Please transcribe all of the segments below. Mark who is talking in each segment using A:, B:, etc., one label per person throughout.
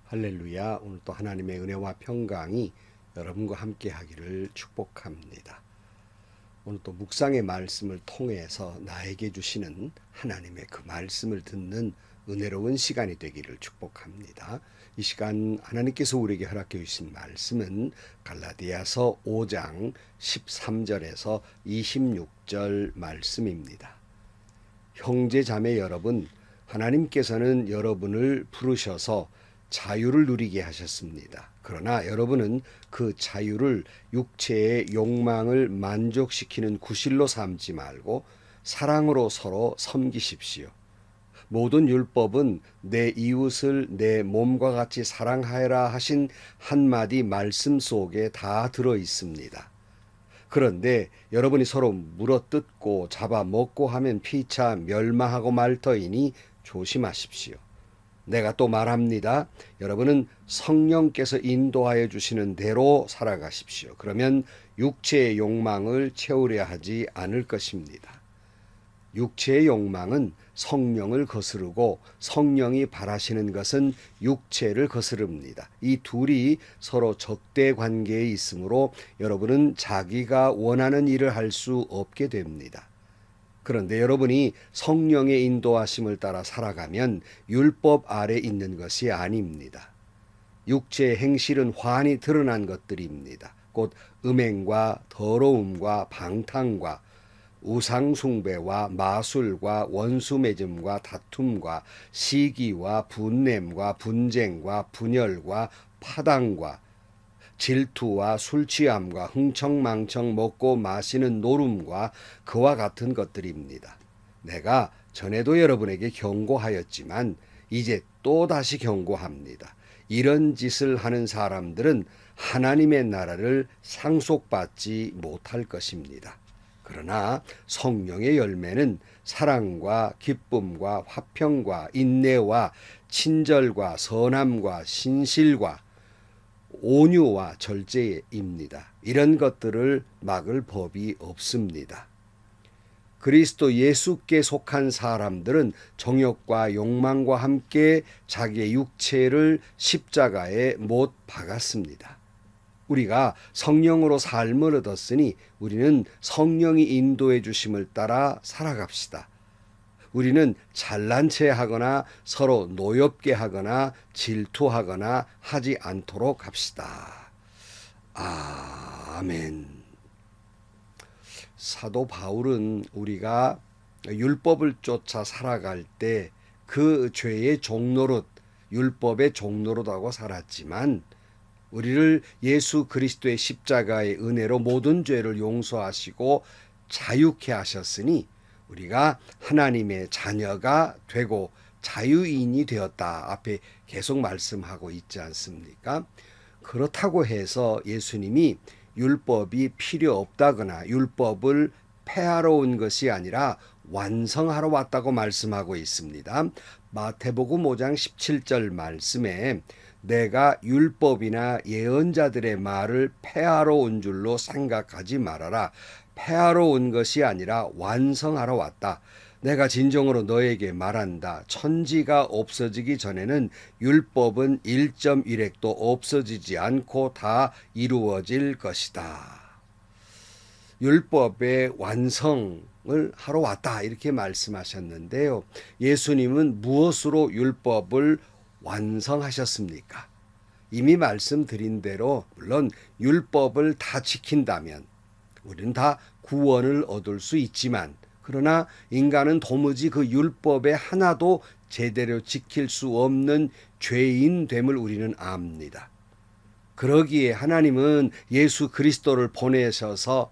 A: 할렐루야. 오늘 또 하나님의 은혜와 평강이 여러분과 함께 하기를 축복합니다. 오늘 또 묵상의 말씀을 통해서 나에게 주시는 하나님의 그 말씀을 듣는 은혜로운 시간이 되기를 축복합니다. 이 시간 하나님께서 우리에게 허락해 주신 말씀은 갈라디아서 5장 13절에서 26절 말씀입니다. 형제 자매 여러분, 하나님께서는 여러분을 부르셔서 자유를 누리게 하셨습니다. 그러나 여러분은 그 자유를 육체의 욕망을 만족시키는 구실로 삼지 말고 사랑으로 서로 섬기십시오. 모든 율법은 내 이웃을 내 몸과 같이 사랑하여라 하신 한마디 말씀 속에 다 들어 있습니다. 그런데 여러분이 서로 물어뜯고 잡아먹고 하면 피차 멸망하고 말 터이니 조심하십시오. 내가 또 말합니다. 여러분은 성령께서 인도하여 주시는 대로 살아가십시오. 그러면 육체의 욕망을 채우려 하지 않을 것입니다. 육체의 욕망은 성령을 거스르고 성령이 바라시는 것은 육체를 거스릅니다. 이 둘이 서로 적대 관계에 있으므로 여러분은 자기가 원하는 일을 할 수 없게 됩니다. 그런데 여러분이 성령의 인도하심을 따라 살아가면 율법 아래 있는 것이 아닙니다. 육체의 행실은 환히 드러난 것들입니다. 곧 음행과 더러움과 방탕과 우상숭배와 마술과 원수맺음과 다툼과 시기와 분냄과 분쟁과 분열과 파당과 질투와 술취함과 흥청망청 먹고 마시는 노름과 그와 같은 것들입니다. 내가 전에도 여러분에게 경고하였지만 이제 또다시 경고합니다. 이런 짓을 하는 사람들은 하나님의 나라를 상속받지 못할 것입니다. 그러나 성령의 열매는 사랑과 기쁨과 화평과 인내와 친절과 선함과 신실과 온유와 절제입니다. 이런 것들을 막을 법이 없습니다. 그리스도 예수께 속한 사람들은 정욕과 욕망과 함께 자기의 육체를 십자가에 못 박았습니다. 우리가 성령으로 삶을 얻었으니 우리는 성령이 인도해 주심을 따라 살아갑시다. 우리는 잘난 체 하거나 서로 노엽게 하거나 질투하거나 하지 않도록 합시다. 아멘. 사도 바울은 우리가 율법을 쫓아 살아갈 때 그 죄의 종노릇, 율법의 종노릇하고 살았지만 우리를 예수 그리스도의 십자가의 은혜로 모든 죄를 용서하시고 자유케 하셨으니 우리가 하나님의 자녀가 되고 자유인이 되었다. 앞에 계속 말씀하고 있지 않습니까? 그렇다고 해서 예수님이 율법이 필요 없다거나 율법을 폐하러 온 것이 아니라 완성하러 왔다고 말씀하고 있습니다. 마태복음 5장 17절 말씀에 내가 율법이나 예언자들의 말을 폐하러 온 줄로 생각하지 말아라. 폐하러 온 것이 아니라 완성하러 왔다. 내가 진정으로 너에게 말한다. 천지가 없어지기 전에는 율법은 1.1획도 없어지지 않고 다 이루어질 것이다. 율법의 완성을 하러 왔다. 이렇게 말씀하셨는데요. 예수님은 무엇으로 율법을 완성하셨습니까? 이미 말씀드린 대로 물론 율법을 다 지킨다면 우리는 다 구원을 얻을 수 있지만 그러나 인간은 도무지 그 율법의 하나도 제대로 지킬 수 없는 죄인됨을 우리는 압니다. 그러기에 하나님은 예수 그리스도를 보내셔서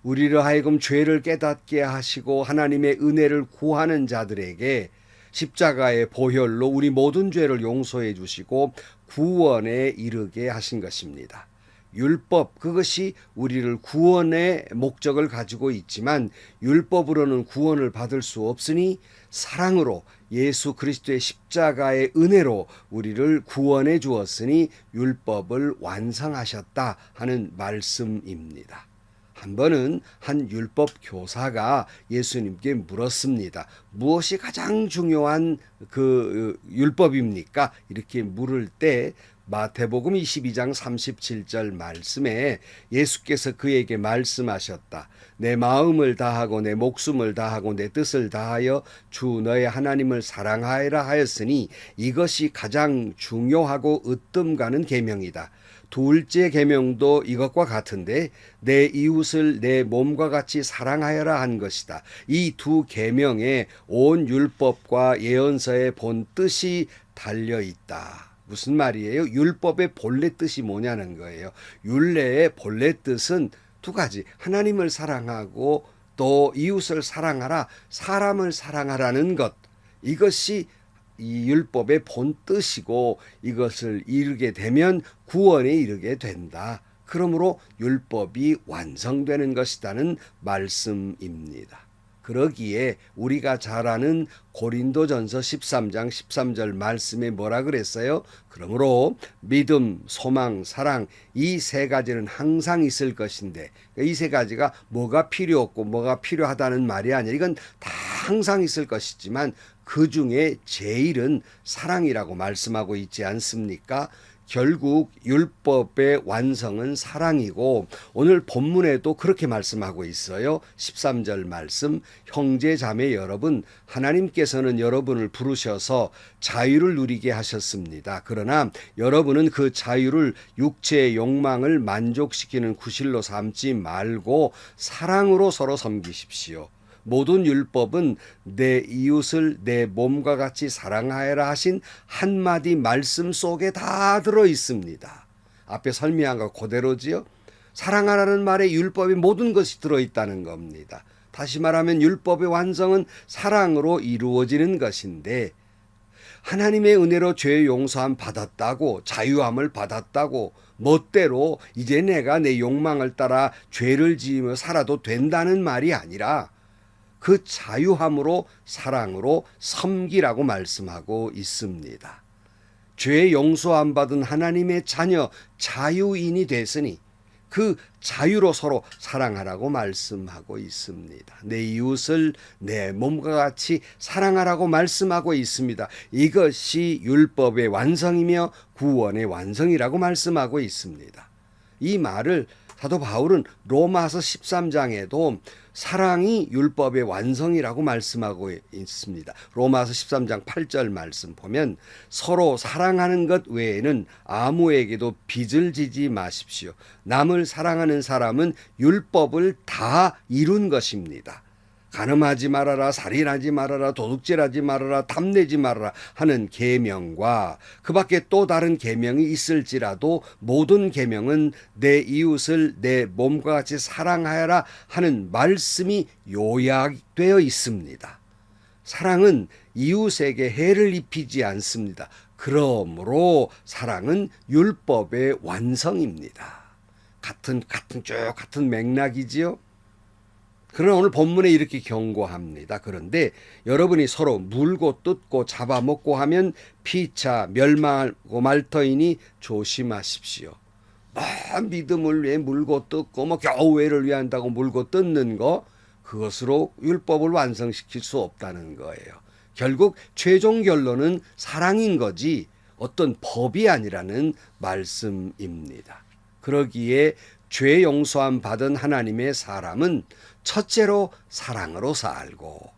A: 우리를 하여금 죄를 깨닫게 하시고 하나님의 은혜를 구하는 자들에게 십자가의 보혈로 우리 모든 죄를 용서해 주시고 구원에 이르게 하신 것입니다. 율법, 그것이 우리를 구원의 목적을 가지고 있지만 율법으로는 구원을 받을 수 없으니 사랑으로 예수 그리스도의 십자가의 은혜로 우리를 구원해 주었으니 율법을 완성하셨다 하는 말씀입니다. 한 번은 한 율법 교사가 예수님께 물었습니다. 무엇이 가장 중요한 그 율법입니까? 이렇게 물을 때 마태복음 22장 37절 말씀에 예수께서 그에게 말씀하셨다. 내 마음을 다하고 내 목숨을 다하고 내 뜻을 다하여 주 너의 하나님을 사랑하여라 하였으니 이것이 가장 중요하고 으뜸 가는 계명이다. 둘째 계명도 이것과 같은데 내 이웃을 내 몸과 같이 사랑하여라 한 것이다. 이 두 계명에 온 율법과 예언서의 본 뜻이 달려 있다. 무슨 말이에요? 율법의 본래 뜻이 뭐냐는 거예요. 율례의 본래 뜻은 두 가지. 하나님을 사랑하고 또 이웃을 사랑하라, 사람을 사랑하라는 것. 이것이 이 율법의 본 뜻이고 이것을 이루게 되면 구원에 이르게 된다. 그러므로 율법이 완성되는 것이라는 말씀입니다. 그러기에 우리가 잘 아는 고린도전서 13장 13절 말씀에 뭐라 그랬어요? 그러므로 믿음, 소망, 사랑 이 세 가지는 항상 있을 것인데 이 세 가지가 뭐가 필요 없고 뭐가 필요하다는 말이 아니라 이건 다 항상 있을 것이지만 그 중에 제일은 사랑이라고 말씀하고 있지 않습니까? 결국 율법의 완성은 사랑이고 오늘 본문에도 그렇게 말씀하고 있어요. 13절 말씀, 형제 자매 여러분, 하나님께서는 여러분을 부르셔서 자유를 누리게 하셨습니다. 그러나 여러분은 그 자유를 육체의 욕망을 만족시키는 구실로 삼지 말고 사랑으로 서로 섬기십시오. 모든 율법은 내 이웃을 내 몸과 같이 사랑하여라 하신 한마디 말씀 속에 다 들어 있습니다. 앞에 설명한 거 그대로지요. 사랑하라는 말에 율법의 모든 것이 들어 있다는 겁니다. 다시 말하면 율법의 완성은 사랑으로 이루어지는 것인데 하나님의 은혜로 죄 용서함 받았다고 자유함을 받았다고 멋대로 이제 내가 내 욕망을 따라 죄를 지으며 살아도 된다는 말이 아니라 그 자유함으로 사랑으로 섬기라고 말씀하고 있습니다. 죄 용서함 받은 하나님의 자녀 자유인이 됐으니 그 자유로 서로 사랑하라고 말씀하고 있습니다. 내 이웃을 내 몸과 같이 사랑하라고 말씀하고 있습니다. 이것이 율법의 완성이며 구원의 완성이라고 말씀하고 있습니다. 이 말을 사도 바울은 로마서 13장에도 사랑이 율법의 완성이라고 말씀하고 있습니다. 로마서 13장 8절 말씀 보면 서로 사랑하는 것 외에는 아무에게도 빚을 지지 마십시오. 남을 사랑하는 사람은 율법을 다 이룬 것입니다. 간음하지 말아라, 살인하지 말아라, 도둑질하지 말아라, 탐내지 말아라 하는 계명과 그 밖에 또 다른 계명이 있을지라도 모든 계명은 내 이웃을 내 몸과 같이 사랑하여라 하는 말씀이 요약되어 있습니다. 사랑은 이웃에게 해를 입히지 않습니다. 그러므로 사랑은 율법의 완성입니다. 같은 맥락이지요. 그러나 오늘 본문에 이렇게 경고합니다. 그런데 여러분이 서로 물고 뜯고 잡아먹고 하면 피차 멸망하고 말 터이니 조심하십시오. 믿음을 위해 물고 뜯고 교회를 위해 한다고 물고 뜯는 거 그것으로 율법을 완성시킬 수 없다는 거예요. 결국 최종 결론은 사랑인 거지 어떤 법이 아니라는 말씀입니다. 그러기에 죄 용서함 받은 하나님의 사람은 첫째로 사랑으로 살고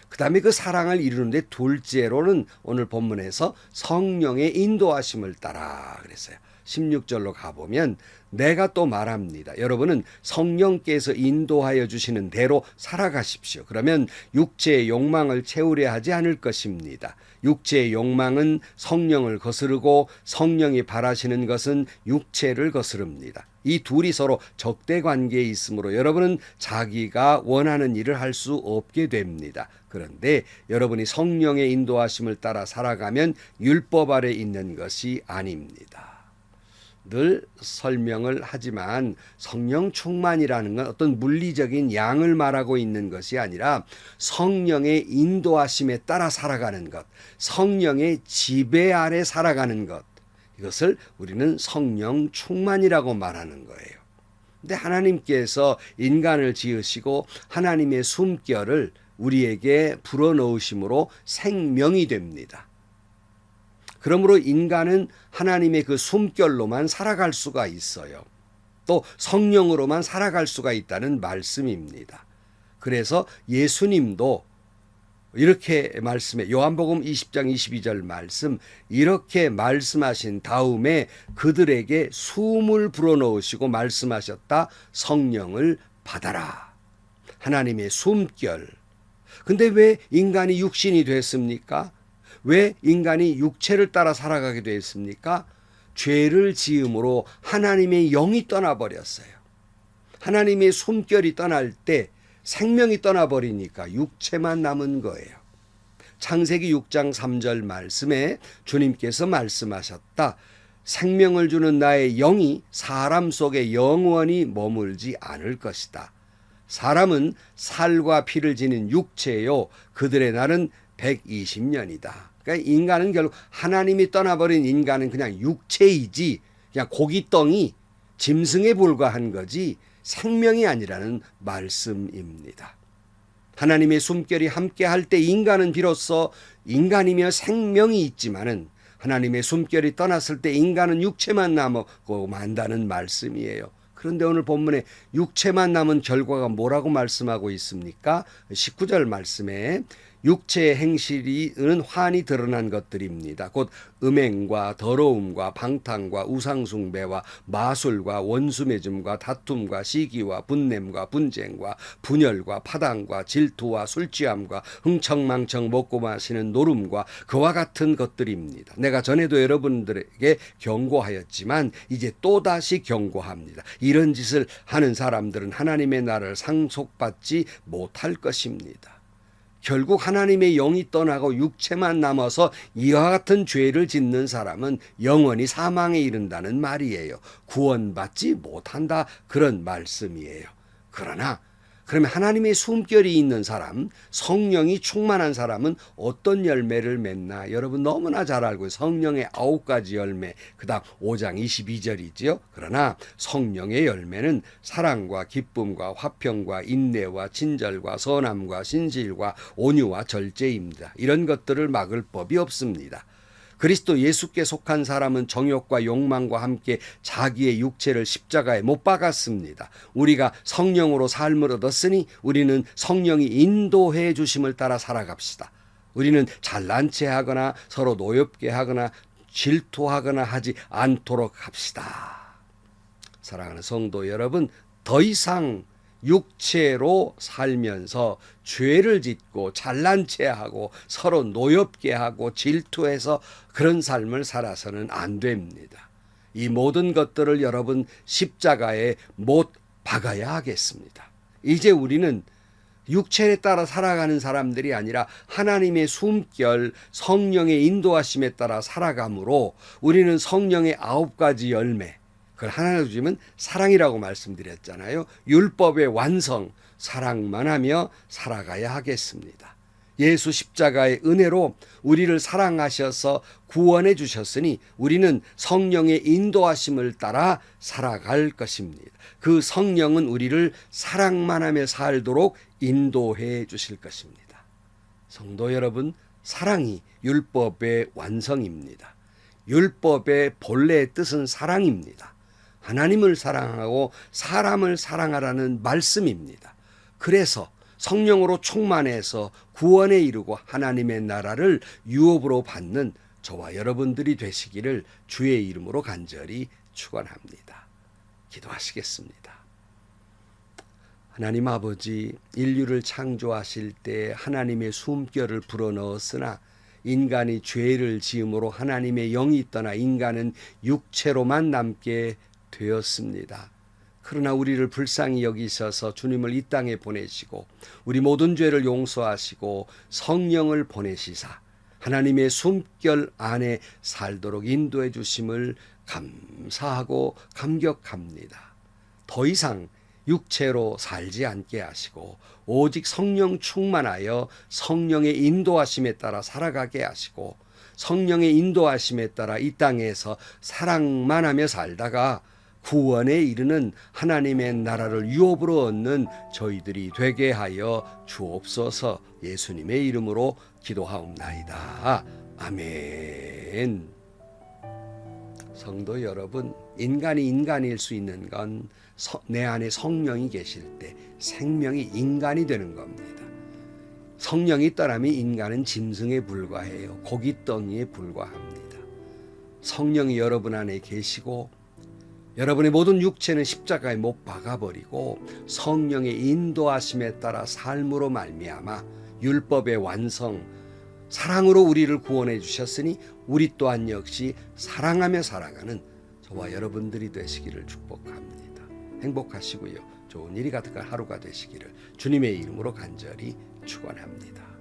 A: 그 다음에 그 사랑을 이루는데 둘째로는 오늘 본문에서 성령의 인도하심을 따라 그랬어요. 16절로 가보면 내가 또 말합니다. 여러분은 성령께서 인도하여 주시는 대로 살아가십시오. 그러면 육체의 욕망을 채우려 하지 않을 것입니다. 육체의 욕망은 성령을 거스르고 성령이 바라시는 것은 육체를 거스릅니다. 이 둘이 서로 적대 관계에 있으므로 여러분은 자기가 원하는 일을 할 수 없게 됩니다. 그런데 여러분이 성령의 인도하심을 따라 살아가면 율법 아래 있는 것이 아닙니다. 늘 설명을 하지만 성령 충만이라는 건 어떤 물리적인 양을 말하고 있는 것이 아니라 성령의 인도하심에 따라 살아가는 것, 성령의 지배 아래 살아가는 것, 이것을 우리는 성령 충만이라고 말하는 거예요. 근데 하나님께서 인간을 지으시고 하나님의 숨결을 우리에게 불어넣으심으로 생명이 됩니다. 그러므로 인간은 하나님의 그 숨결로만 살아갈 수가 있어요. 또 성령으로만 살아갈 수가 있다는 말씀입니다. 그래서 예수님도 이렇게 말씀해, 요한복음 20장 22절 말씀, 이렇게 말씀하신 다음에 그들에게 숨을 불어넣으시고 말씀하셨다. 성령을 받아라. 하나님의 숨결. 근데 왜 인간이 육신이 됐습니까? 왜 인간이 육체를 따라 살아가게 됐습니까? 죄를 지음으로 하나님의 영이 떠나버렸어요. 하나님의 숨결이 떠날 때 생명이 떠나버리니까 육체만 남은 거예요. 창세기 6장 3절 말씀에 주님께서 말씀하셨다. 생명을 주는 나의 영이 사람 속에 영원히 머물지 않을 것이다. 사람은 살과 피를 지닌 육체요. 그들의 날은 120년이다. 그러니까 인간은 결국 하나님이 떠나버린 인간은 그냥 육체이지 그냥 고깃덩이 짐승에 불과한 거지 생명이 아니라는 말씀입니다. 하나님의 숨결이 함께 할 때 인간은 비로소 인간이며 생명이 있지만은 하나님의 숨결이 떠났을 때 인간은 육체만 남고 만다는 말씀이에요. 그런데 오늘 본문에 육체만 남은 결과가 뭐라고 말씀하고 있습니까? 19절 말씀에 육체의 행실이는 환히 드러난 것들입니다. 곧 음행과 더러움과 방탕과 우상숭배와 마술과 원수매즘과 다툼과 시기와 분냄과 분쟁과 분열과 파당과 질투와 술취함과 흥청망청 먹고 마시는 노름과 그와 같은 것들입니다. 내가 전에도 여러분들에게 경고하였지만 이제 또다시 경고합니다. 이런 짓을 하는 사람들은 하나님의 나라를 상속받지 못할 것입니다. 결국 하나님의 영이 떠나고 육체만 남아서 이와 같은 죄를 짓는 사람은 영원히 사망에 이른다는 말이에요. 구원받지 못한다 그런 말씀이에요. 그러면 하나님의 숨결이 있는 사람, 성령이 충만한 사람은 어떤 열매를 맺나? 여러분 너무나 잘 알고 성령의 9가지 열매, 그다음 5장 22절이지요. 그러나 성령의 열매는 사랑과 기쁨과 화평과 인내와 친절과 선함과 신실과 온유와 절제입니다. 이런 것들을 막을 법이 없습니다. 그리스도 예수께 속한 사람은 정욕과 욕망과 함께 자기의 육체를 십자가에 못 박았습니다. 우리가 성령으로 삶을 얻었으니 우리는 성령이 인도해 주심을 따라 살아갑시다. 우리는 잘난 체 하거나 서로 노엽게 하거나 질투하거나 하지 않도록 합시다. 사랑하는 성도 여러분, 더 이상 육체로 살면서 죄를 짓고 잘난 체하고 서로 노엽게 하고 질투해서 그런 삶을 살아서는 안 됩니다. 이 모든 것들을 여러분 십자가에 못 박아야 하겠습니다. 이제 우리는 육체에 따라 살아가는 사람들이 아니라 하나님의 숨결 성령의 인도하심에 따라 살아가므로 우리는 성령의 9가지 열매, 그걸 하나 주시면 사랑이라고 말씀드렸잖아요. 율법의 완성, 사랑만 하며 살아가야 하겠습니다. 예수 십자가의 은혜로 우리를 사랑하셔서 구원해 주셨으니 우리는 성령의 인도하심을 따라 살아갈 것입니다. 그 성령은 우리를 사랑만 하며 살도록 인도해 주실 것입니다. 성도 여러분, 사랑이 율법의 완성입니다. 율법의 본래의 뜻은 사랑입니다. 하나님을 사랑하고 사람을 사랑하라는 말씀입니다. 그래서 성령으로 충만해서 구원에 이르고 하나님의 나라를 유업으로 받는 저와 여러분들이 되시기를 주의 이름으로 간절히 축원합니다. 기도하시겠습니다. 하나님 아버지, 인류를 창조하실 때 하나님의 숨결을 불어넣었으나 인간이 죄를 지음으로 하나님의 영이 떠나 인간은 육체로만 남게 되었습니다. 그러나 우리를 불쌍히 여기셔서 주님을 이 땅에 보내시고 우리 모든 죄를 용서하시고 성령을 보내시사 하나님의 숨결 안에 살도록 인도해 주심을 감사하고 감격합니다. 더 이상 육체로 살지 않게 하시고 오직 성령 충만하여 성령의 인도하심에 따라 살아가게 하시고 성령의 인도하심에 따라 이 땅에서 사랑만 하며 살다가 구원에 이르는 하나님의 나라를 유업으로 얻는 저희들이 되게 하여 주옵소서. 예수님의 이름으로 기도하옵나이다. 아멘. 성도 여러분, 인간이 인간일 수 있는 건 내 안에 성령이 계실 때 생명이 인간이 되는 겁니다. 성령이 떠나면 인간은 짐승에 불과해요. 고깃덩이에 불과합니다. 성령이 여러분 안에 계시고 여러분의 모든 육체는 십자가에 못 박아버리고 성령의 인도하심에 따라 삶으로 말미암아 율법의 완성, 사랑으로 우리를 구원해 주셨으니 우리 또한 역시 사랑하며 살아가는 저와 여러분들이 되시기를 축복합니다. 행복하시고요. 좋은 일이 가득한 하루가 되시기를 주님의 이름으로 간절히 축원합니다.